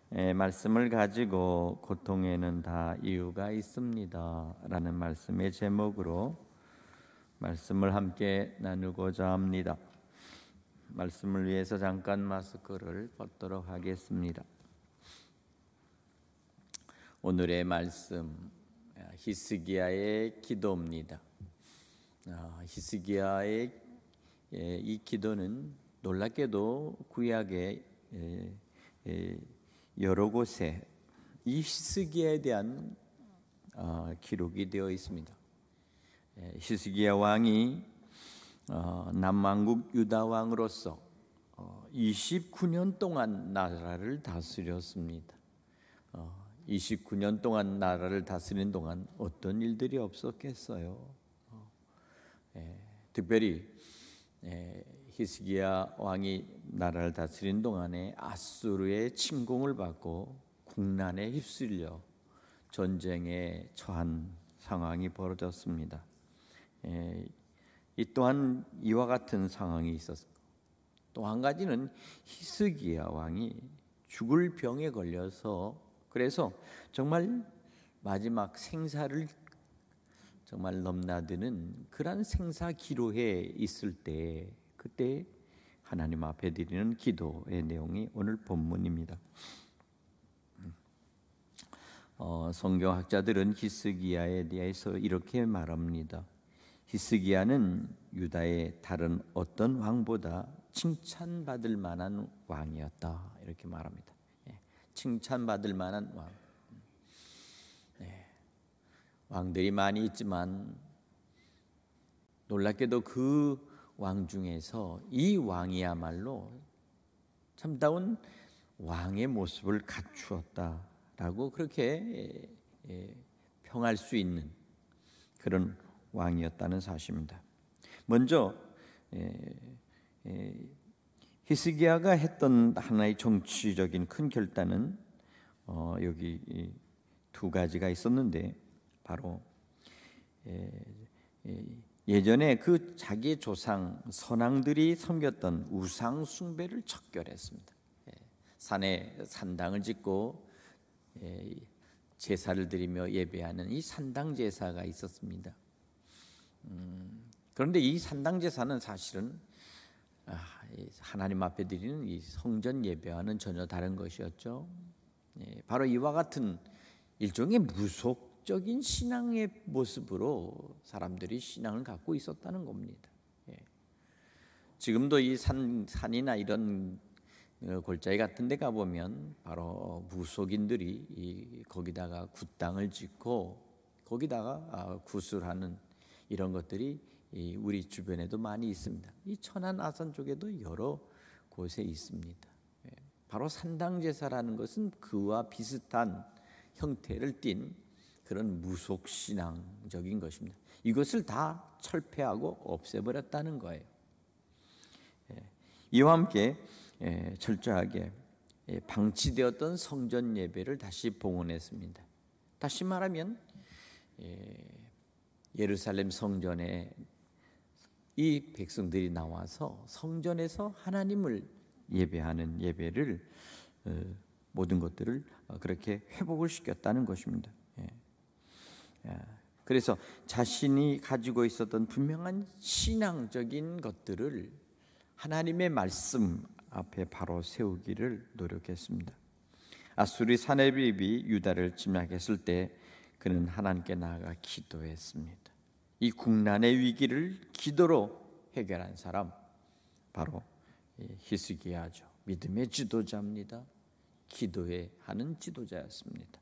말씀을 가지고 고통에는 다 이유가 있습니다 라는 말씀의 제목으로 말씀을 함께 나누고자 합니다. 말씀을 위해서 잠깐 마스크를 벗도록 하겠습니다. 오늘의 말씀 히스기야의 기도입니다. 히스기야의 이 기도는 놀랍게도 구약의 여러 곳에 이 히스기야에 대한 기록이 되어 있습니다. 히스기야 왕이 남왕국 유다 왕으로서 29년 동안 나라를 다스렸습니다. 29년 동안 나라를 다스리는 동안 어떤 일들이 없었겠어요? 특별히 히스기야 왕이 나라를 다스리는 동안에 아수르의 침공을 받고 국난에 휩쓸려 전쟁에 처한 상황이 벌어졌습니다. 이 또한 이와 같은 상황이 있었고, 또 한 가지는 히스기야 왕이 죽을 병에 걸려서 그래서 정말 마지막 생사를 정말 넘나드는 그러한 생사 기로에 있을 때 그때 하나님 앞에 드리는 기도의 내용이 오늘 본문입니다. 성경학자들은 히스기야에 대해서 이렇게 말합니다. 히스기야는 유다의 다른 어떤 왕보다 칭찬받을 만한 왕이었다 이렇게 말합니다. 칭찬받을 만한 왕. 왕들이 많이 있지만 놀랍게도 그 왕 중에서 이 왕이야말로 참다운 왕의 모습을 갖추었다라고 그렇게 평할 수 있는 그런 왕이었다는 사실입니다. 먼저 히스기야가 했던 하나의 정치적인 큰 결단은 여기 두 가지가 있었는데 바로 예전에 그 자기의 조상 선왕들이 섬겼던 우상 숭배를 척결했습니다. 산에 산당을 짓고 제사를 드리며 예배하는 이 산당 제사가 있었습니다. 그런데 이 산당 제사는 사실은 하나님 앞에 드리는 이 성전 예배와는 전혀 다른 것이었죠. 바로 이와 같은 일종의 무속적인 신앙의 모습으로 사람들이 신앙을 갖고 있었다는 겁니다. 지금도 이 산이나 이런 골짜기 같은 데 가보면 바로 무속인들이 거기다가 굿당을 짓고 거기다가 구슬하는 이런 것들이 우리 주변에도 많이 있습니다. 이 천안 아산 쪽에도 여러 곳에 있습니다. 바로 산당제사라는 것은 그와 비슷한 형태를 띤 그런 무속신앙적인 것입니다. 이것을 다 철폐하고 없애버렸다는 거예요. 이와 함께 철저하게 방치되었던 성전 예배를 다시 봉헌했습니다. 다시 말하면 예루살렘 성전에 이 백성들이 나와서 성전에서 하나님을 예배하는 예배를 모든 것들을 그렇게 회복을 시켰다는 것입니다. 그래서 자신이 가지고 있었던 분명한 신앙적인 것들을 하나님의 말씀 앞에 바로 세우기를 노력했습니다. 아수르 사네립이 유다를 침략했을 때 그는 하나님께 나아가 기도했습니다. 이 국난의 위기를 기도로 해결한 사람 바로 히스기야죠. 믿음의 지도자입니다. 기도에 하는 지도자였습니다.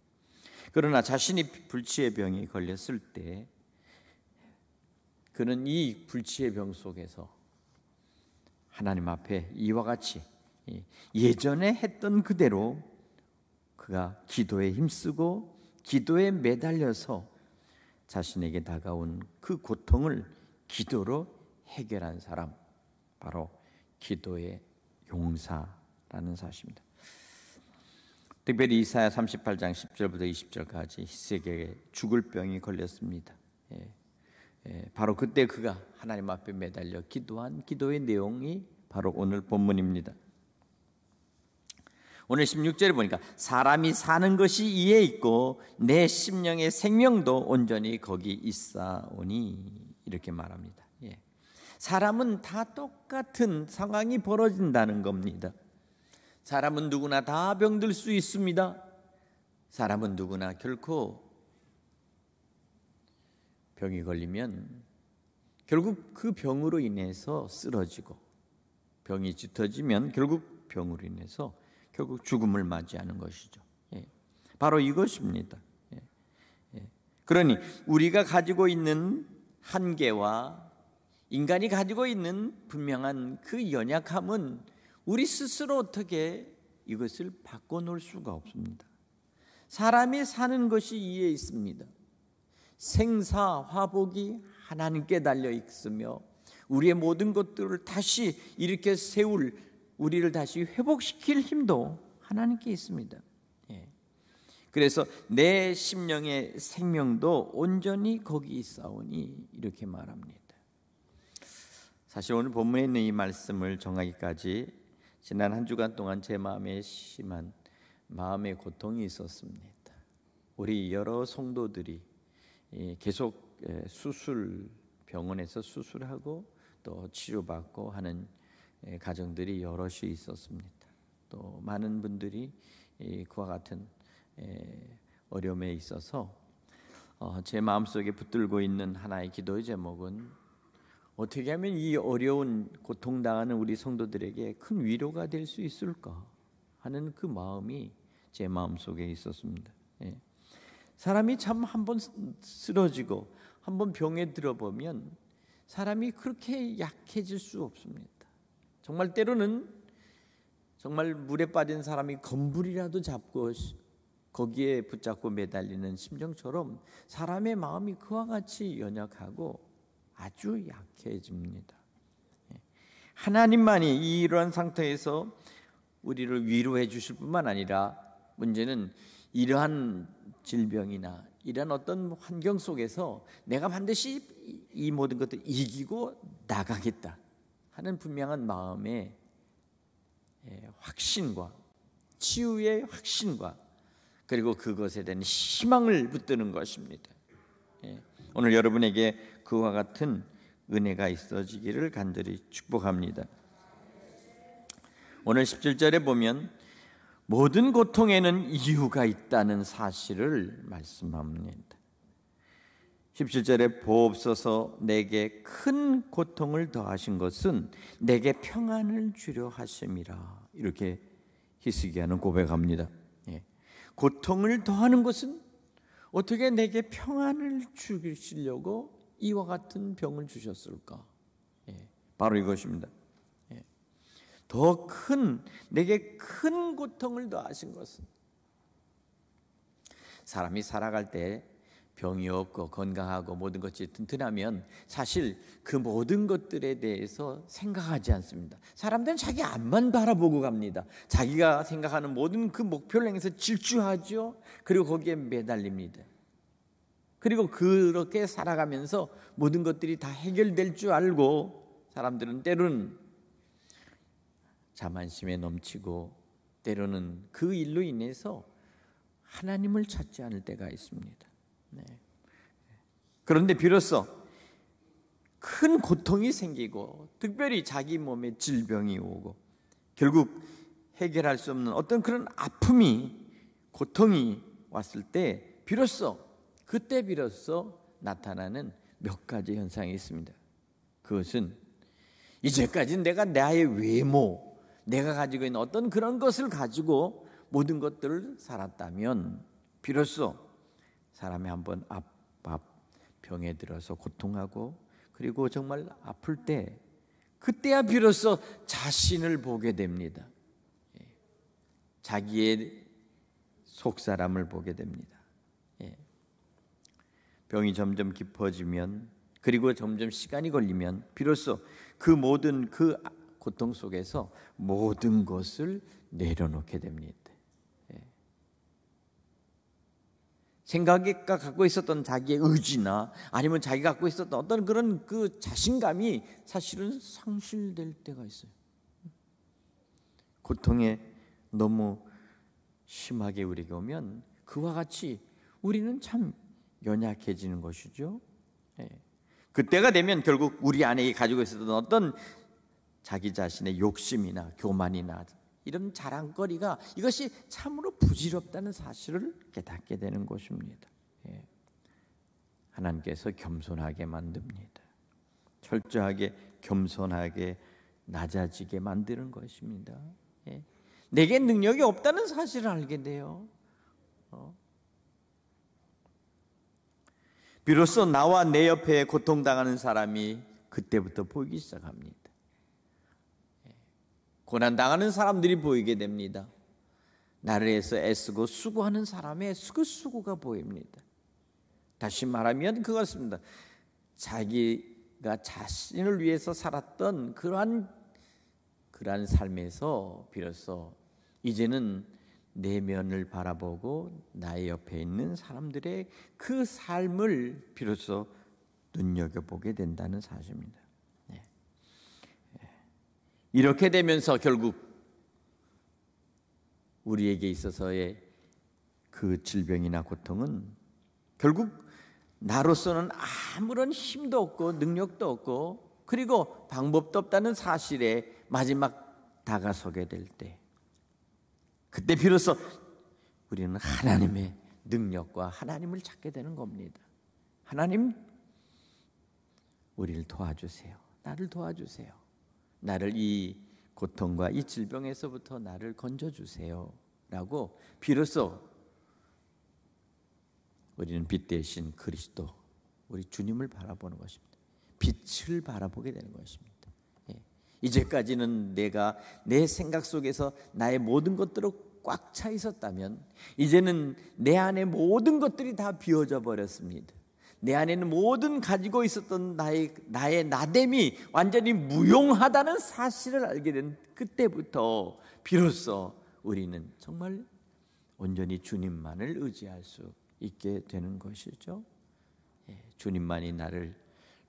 그러나 자신이 불치의 병이 걸렸을 때 그는 이 불치의 병 속에서 하나님 앞에 이와 같이 예전에 했던 그대로 그가 기도에 힘쓰고 기도에 매달려서 자신에게 다가온 그 고통을 기도로 해결한 사람 바로 기도의 용사라는 사실입니다. 특별히 이사야 38장 10절부터 20절까지 히스기야에게 죽을 병이 걸렸습니다. 바로 그때 그가 하나님 앞에 매달려 기도한 기도의 내용이 바로 오늘 본문입니다. 오늘 16절에 보니까 사람이 사는 것이 이에 있고 내 심령의 생명도 온전히 거기 있사오니 이렇게 말합니다. 예. 사람은 다 똑같은 상황이 벌어진다는 겁니다. 사람은 누구나 다 병들 수 있습니다. 사람은 누구나 결코 병이 걸리면 결국 그 병으로 인해서 쓰러지고, 병이 짙어지면 결국 병으로 인해서 결국 죽음을 맞이하는 것이죠. 예. 바로 이것입니다. 예. 예. 그러니 우리가 가지고 있는 한계와 인간이 가지고 있는 분명한 그 연약함은 우리 스스로 어떻게 이것을 바꿔놓을 수가 없습니다. 사람이 사는 것이 이에 있습니다. 생사화복이 하나님께 달려 있으며 우리의 모든 것들을 다시 일으켜 세울, 우리를 다시 회복시킬 힘도 하나님께 있습니다. 예. 그래서 내 심령의 생명도 온전히 거기 있사오니 이렇게 말합니다. 사실 오늘 본문에 있는 이 말씀을 정하기까지 지난 한 주간 동안 제 마음에 심한 마음의 고통이 있었습니다. 우리 여러 성도들이 계속 병원에서 수술하고 또 치료받고 하는 가정들이 여럿이 있었습니다. 또 많은 분들이 그와 같은 어려움에 있어서 제 마음속에 붙들고 있는 하나의 기도의 제목은 어떻게 하면 이 어려운 고통당하는 우리 성도들에게 큰 위로가 될 수 있을까 하는 그 마음이 제 마음속에 있었습니다. 예. 사람이 참 한번 쓰러지고 한번 병에 들어보면 사람이 그렇게 약해질 수 없습니다. 정말 때로는 정말 물에 빠진 사람이 건불이라도 잡고 거기에 붙잡고 매달리는 심정처럼 사람의 마음이 그와 같이 연약하고 아주 약해집니다. 하나님만이 이러한 상태에서 우리를 위로해 주실 뿐만 아니라 문제는 이러한 질병이나 이러한 어떤 환경 속에서 내가 반드시 이 모든 것들을 이기고 나가겠다 하는 분명한 마음의 확신과 치유의 확신과 그리고 그것에 대한 희망을 붙드는 것입니다. 오늘 여러분에게 그와 같은 은혜가 있어지기를 간절히 축복합니다. 오늘 17절에 보면 모든 고통에는 이유가 있다는 사실을 말씀합니다. 17절에 보옵소서 내게 큰 고통을 더하신 것은 내게 평안을 주려 하심이라 이렇게 히스기야는 고백합니다. 고통을 더하는 것은 어떻게 내게 평안을 주시려고 이와 같은 병을 주셨을까? 바로 이것입니다. 더 큰 내게 큰 고통을 더하신 것은 사람이 살아갈 때 병이 없고 건강하고 모든 것이 튼튼하면 사실 그 모든 것들에 대해서 생각하지 않습니다. 사람들은 자기 앞만 바라보고 갑니다. 자기가 생각하는 모든 그 목표를 향해서 질주하죠. 그리고 거기에 매달립니다. 그리고 그렇게 살아가면서 모든 것들이 다 해결될 줄 알고 사람들은 때로는 자만심에 넘치고 때로는 그 일로 인해서 하나님을 찾지 않을 때가 있습니다. 그런데 비로소 큰 고통이 생기고 특별히 자기 몸에 질병이 오고 결국 해결할 수 없는 어떤 그런 아픔이 고통이 왔을 때 그때 비로소 나타나는 몇 가지 현상이 있습니다. 그것은 이제까지 내가 나의 외모 내가 가지고 있는 어떤 그런 것을 가지고 모든 것들을 살았다면 비로소 사람이 한번 병에 들어서 고통하고 그리고 정말 아플 때 그때야 비로소 자신을 보게 됩니다. 자기의 속사람을 보게 됩니다. 병이 점점 깊어지면 그리고 점점 시간이 걸리면 비로소 그 모든 그 고통 속에서 모든 것을 내려놓게 됩니다. 생각과 갖고 있었던 자기의 의지나 아니면 자기가 갖고 있었던 어떤 그런 그 자신감이 사실은 상실될 때가 있어요. 고통에 너무 심하게 우리에게 오면 그와 같이 우리는 참 연약해지는 것이죠. 그때가 되면 결국 우리 안에 가지고 있었던 어떤 자기 자신의 욕심이나 교만이나 이런 자랑거리가 이것이 참으로 부질없다는 사실을 깨닫게 되는 것입니다. 하나님께서 겸손하게 만듭니다. 철저하게 겸손하게 낮아지게 만드는 것입니다. 내게 능력이 없다는 사실을 알게 돼요. 비로소 나와 내 옆에 고통당하는 사람이 그때부터 보이기 시작합니다. 고난당하는 사람들이 보이게 됩니다. 나를 위해서 애쓰고 수고하는 사람의 그 수고가 보입니다. 다시 말하면 그것입니다. 자기가 자신을 위해서 살았던 그러한 삶에서 비로소 이제는 내면을 바라보고 나의 옆에 있는 사람들의 그 삶을 비로소 눈여겨보게 된다는 사실입니다. 이렇게 되면서 결국 우리에게 있어서의 그 질병이나 고통은 결국 나로서는 아무런 힘도 없고 능력도 없고 그리고 방법도 없다는 사실에 마지막 다가서게 될 때, 그때 비로소 우리는 하나님의 능력과 하나님을 찾게 되는 겁니다. 하나님, 우리를 도와주세요. 나를 도와주세요. 나를 이 고통과 이 질병에서부터 나를 건져주세요 라고 비로소 우리는 빛 대신 그리스도, 우리 주님을 바라보는 것입니다. 빛을 바라보게 되는 것입니다. 이제까지는 내가 내 생각 속에서 나의 모든 것들로 꽉 차 있었다면 이제는 내 안에 모든 것들이 다 비워져 버렸습니다. 내 안에는 모든 가지고 있었던 나의 나됨이 완전히 무용하다는 사실을 알게 된 그때부터 비로소 우리는 정말 온전히 주님만을 의지할 수 있게 되는 것이죠. 주님만이 나를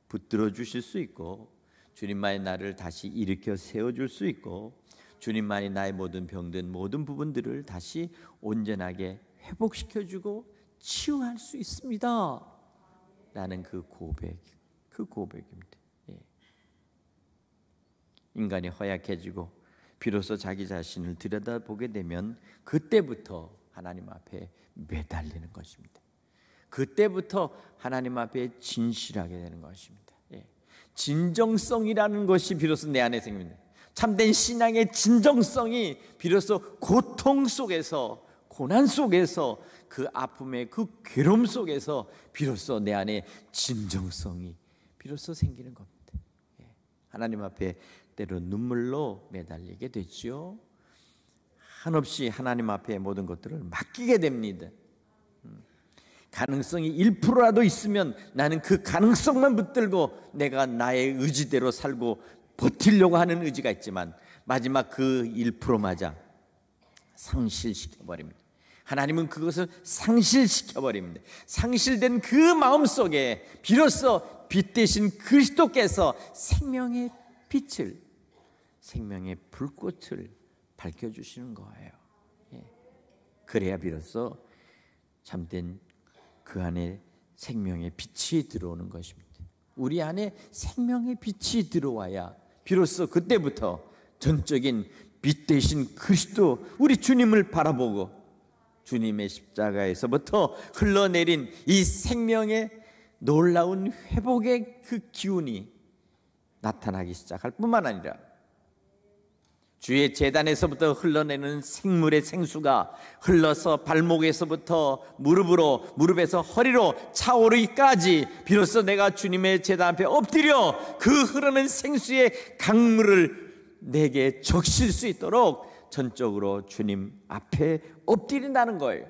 붙들어 주실 수 있고, 주님만이 나를 다시 일으켜 세워줄 수 있고, 주님만이 나의 모든 병든 모든 부분들을 다시 온전하게 회복시켜주고 치유할 수 있습니다 라는 그 고백입니다. 인간이 허약해지고 비로소 자기 자신을 들여다보게 되면 그때부터 하나님 앞에 매달리는 것입니다. 그때부터 하나님 앞에 진실하게 되는 것입니다. 진정성이라는 것이 비로소 내 안에 생깁니다. 참된 신앙의 진정성이 비로소 고통 속에서, 고난 속에서, 그 아픔의 그 괴로움 속에서 비로소 내 안에 진정성이 비로소 생기는 겁니다. 하나님 앞에 때로 눈물로 매달리게 되지요. 한없이 하나님 앞에 모든 것들을 맡기게 됩니다. 가능성이 1%라도 있으면 나는 그 가능성만 붙들고 내가 나의 의지대로 살고 버티려고 하는 의지가 있지만 마지막 그 1%마저 상실시켜버립니다. 하나님은 그것을 상실시켜버립니다. 상실된 그 마음속에 비로소 빛 대신 그리스도께서 생명의 빛을, 생명의 불꽃을 밝혀주시는 거예요. 그래야 비로소 참된 그 안에 생명의 빛이 들어오는 것입니다. 우리 안에 생명의 빛이 들어와야 비로소 그때부터 전적인 빛 대신 그리스도, 우리 주님을 바라보고 주님의 십자가에서부터 흘러내린 이 생명의 놀라운 회복의 그 기운이 나타나기 시작할 뿐만 아니라 주의 제단에서부터 흘러내는 생물의 생수가 흘러서 발목에서부터 무릎으로, 무릎에서 허리로 차오르기까지 비로소 내가 주님의 제단 앞에 엎드려 그 흐르는 생수의 강물을 내게 적실 수 있도록 전적으로 주님 앞에 엎드린다는 거예요.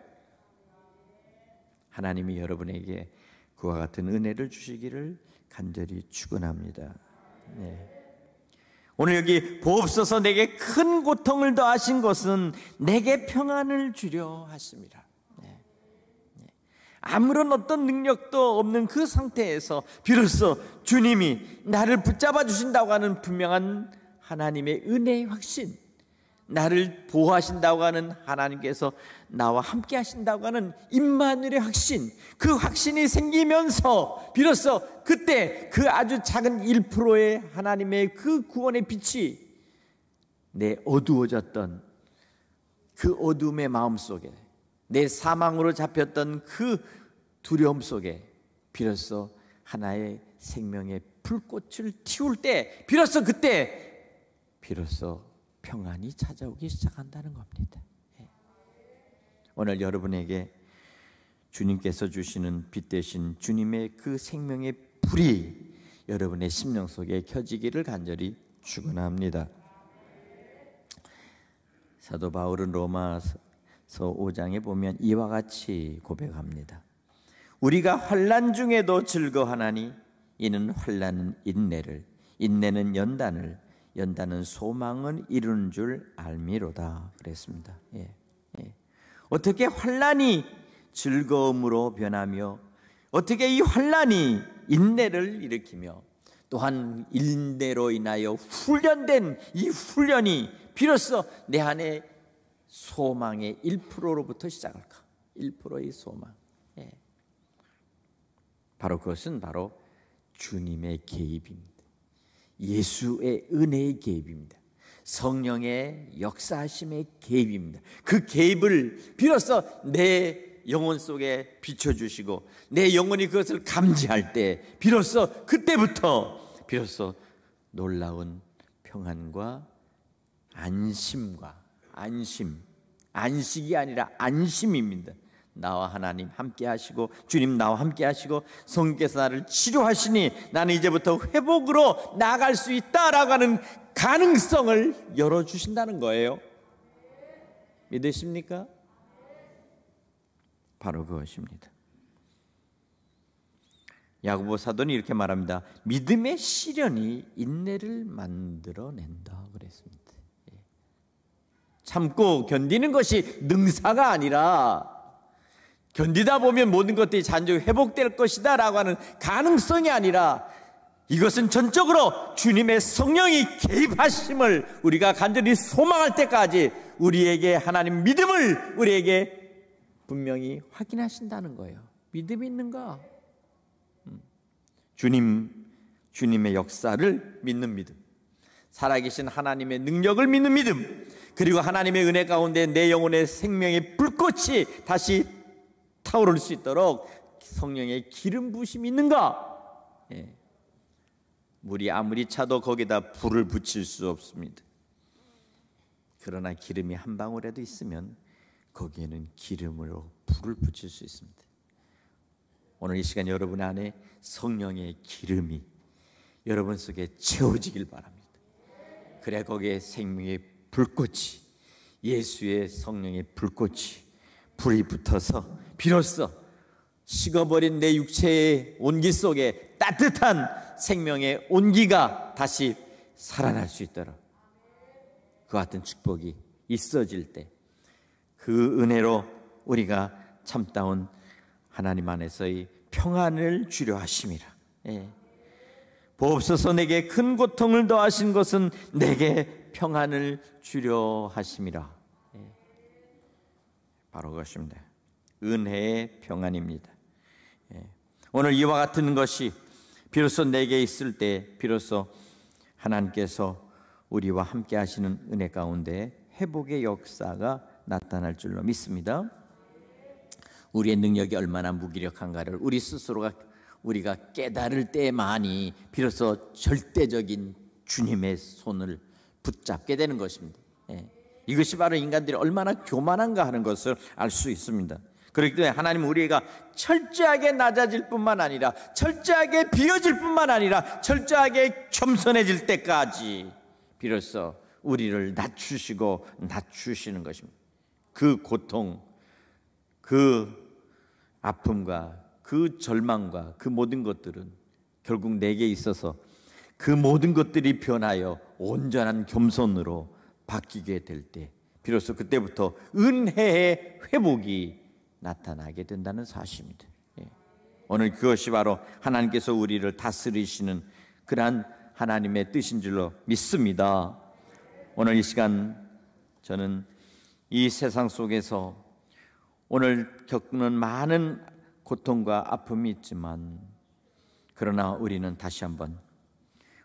하나님이 여러분에게 그와 같은 은혜를 주시기를 간절히 축원합니다. 오늘 여기 보옵소서 내게 큰 고통을 더하신 것은 내게 평안을 주려 하십니다. 아무런 어떤 능력도 없는 그 상태에서 비로소 주님이 나를 붙잡아 주신다고 하는 분명한 하나님의 은혜의 확신, 나를 보호하신다고 하는 하나님께서 나와 함께 하신다고 하는 임마누엘의 확신, 그 확신이 생기면서 비로소 그때 그 아주 작은 1%의 하나님의 그 구원의 빛이 내 어두워졌던 그 어둠의 마음속에, 내 사망으로 잡혔던 그 두려움 속에 비로소 하나의 생명의 불꽃을 틔울 때, 비로소 그때 비로소 평안이 찾아오기 시작한다는 겁니다. 오늘 여러분에게 주님께서 주시는 빛 대신 주님의 그 생명의 불이 여러분의 심령 속에 켜지기를 간절히 축원합니다. 사도 바울은 로마서 5장에 보면 이와 같이 고백합니다. 우리가 환난 중에도 즐거워하나니 이는 환난은 인내를, 인내는 연단을, 연단은 소망을 이루는 줄 알미로다 그랬습니다. 어떻게 환난이 즐거움으로 변하며 어떻게 이 환난이 인내를 일으키며 또한 인내로 인하여 훈련된 이 훈련이 비로소 내 안에 소망의 1%로부터 시작할까? 1%의 소망. 바로 그것은 바로 주님의 개입입니다. 예수의 은혜의 개입입니다. 성령의 역사하심의 개입입니다. 그 개입을 비로소 내 영혼 속에 비춰주시고 내 영혼이 그것을 감지할 때 비로소 그때부터 비로소 놀라운 평안과 안심과 안식이 아니라 안심입니다. 나와 하나님 함께 하시고 주님 나와 함께 하시고 성령께서 나를 치료하시니 나는 이제부터 회복으로 나아갈 수 있다라고 하는 가능성을 열어주신다는 거예요. 믿으십니까? 바로 그것입니다. 야고보 사도는 이렇게 말합니다. 믿음의 시련이 인내를 만들어낸다 그랬습니다. 참고 견디는 것이 능사가 아니라 견디다 보면 모든 것들이 잔뜩 회복될 것이다 라고 하는 가능성이 아니라 이것은 전적으로 주님의 성령이 개입하심을 우리가 간절히 소망할 때까지 우리에게 하나님 믿음을 우리에게 분명히 확인하신다는 거예요. 믿음이 있는가? 주님의 역사를 믿는 믿음, 살아계신 하나님의 능력을 믿는 믿음, 그리고 하나님의 은혜 가운데 내 영혼의 생명의 불꽃이 다시 타오를 수 있도록 성령의 기름 부심이 있는가? 물이 아무리 차도 거기다 불을 붙일 수 없습니다. 그러나 기름이 한 방울이라도 있으면 거기에는 기름으로 불을 붙일 수 있습니다. 오늘 이 시간 여러분 안에 성령의 기름이 여러분 속에 채워지길 바랍니다. 그래야 거기에 생명의 불꽃이, 예수의 성령의 불꽃이 불이 붙어서 비로소 식어버린 내 육체의 온기 속에 따뜻한 생명의 온기가 다시 살아날 수 있도록 그 같은 축복이 있어질 때 그 은혜로 우리가 참다운 하나님 안에서의 평안을 주려 하심이라. 보옵소서 내게 큰 고통을 더하신 것은 내게 평안을 주려 하심이라. 바로 그것입니다. 은혜의 평안입니다. 오늘 이와 같은 것이 비로소 내게 있을 때 비로소 하나님께서 우리와 함께 하시는 은혜 가운데 회복의 역사가 나타날 줄로 믿습니다. 우리의 능력이 얼마나 무기력한가를 우리 스스로가 우리가 깨달을 때만이 비로소 절대적인 주님의 손을 붙잡게 되는 것입니다. 이것이 바로 인간들이 얼마나 교만한가 하는 것을 알 수 있습니다. 그렇기 때문에 하나님은 우리가 철저하게 낮아질 뿐만 아니라 철저하게 비워질 뿐만 아니라 철저하게 겸손해질 때까지 비로소 우리를 낮추시는 것입니다. 그 고통, 그 아픔과 그 절망과 그 모든 것들은 결국 내게 있어서 그 모든 것들이 변하여 온전한 겸손으로 바뀌게 될 때 비로소 그때부터 은혜의 회복이 나타나게 된다는 사실입니다. 오늘 그것이 바로 하나님께서 우리를 다스리시는 그러한 하나님의 뜻인 줄로 믿습니다. 오늘 이 시간 저는 이 세상 속에서 오늘 겪는 많은 고통과 아픔이 있지만, 그러나 우리는 다시 한번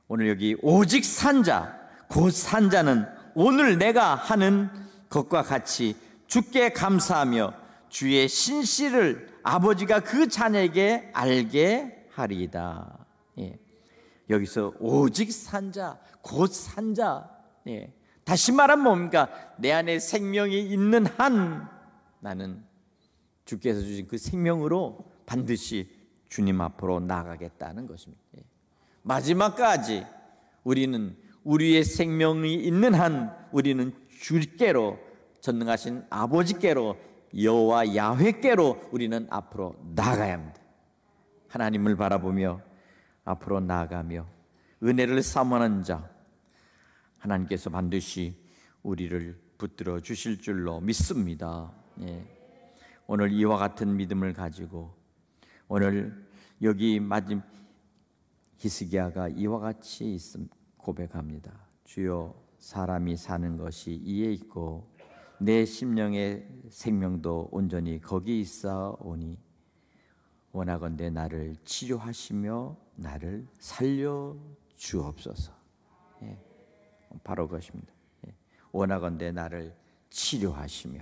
오늘 여기 오직 산자, 곧 산자는 오늘 내가 하는 것과 같이 주께 감사하며 주의 신실을 아버지가 그 자녀에게 알게 하리이다. 예. 여기서 오직 산자, 곧 산자. 예. 다시 말하면 뭡니까? 내 안에 생명이 있는 한 나는 주께서 주신 그 생명으로 반드시 주님 앞으로 나아가겠다는 것입니다. 예. 마지막까지 우리는 우리의 생명이 있는 한 우리는 주께로, 전능하신 아버지께로, 여호와 야훼께로 우리는 앞으로 나아가야 합니다. 하나님을 바라보며 앞으로 나아가며 은혜를 사모하는 자, 하나님께서 반드시 우리를 붙들어 주실 줄로 믿습니다. 예. 오늘 이와 같은 믿음을 가지고 오늘 여기 마지막 히스기야가 이와 같이 고백합니다. 주여, 사람이 사는 것이 이에 있고 내 심령의 생명도 온전히 거기 있사오니 원하건대 나를 치료하시며 나를 살려 주옵소서. 예, 바로 그것입니다. 예, 원하건대 나를 치료하시며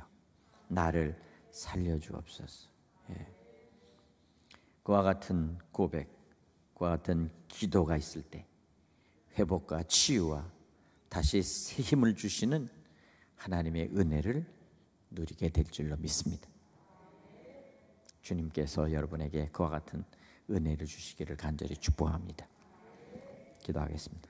나를 살려 주옵소서. 예. 그와 같은 고백, 그와 같은 기도가 있을 때 회복과 치유와 다시 새 힘을 주시는 하나님의 은혜를 누리게 될 줄로 믿습니다. 주님께서 여러분에게 그와 같은 은혜를 주시기를 간절히 축복합니다. 기도하겠습니다.